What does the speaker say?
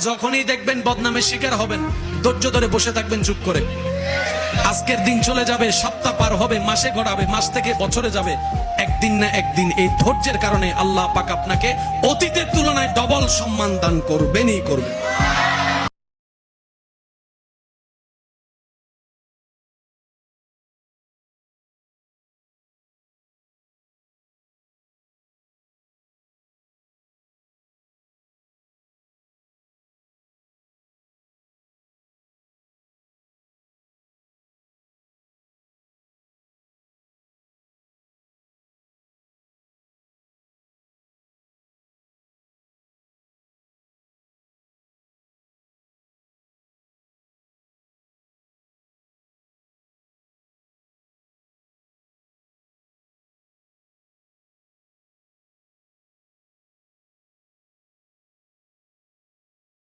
যখনই দেখবেন বদনামের শিকার হবেন, ধৈর্য ধরে বসে থাকবেন চুপ করে। আজকের দিন চলে যাবে, সপ্তাহ পার হবে, মাসে গড়াবে, মাস থেকে বছরে যাবে, একদিন না একদিন এই ধৈর্যের কারণে আল্লাহ পাক আপনাকে অতীতের তুলনায় ডবল সম্মান দান করবেনই করবেন।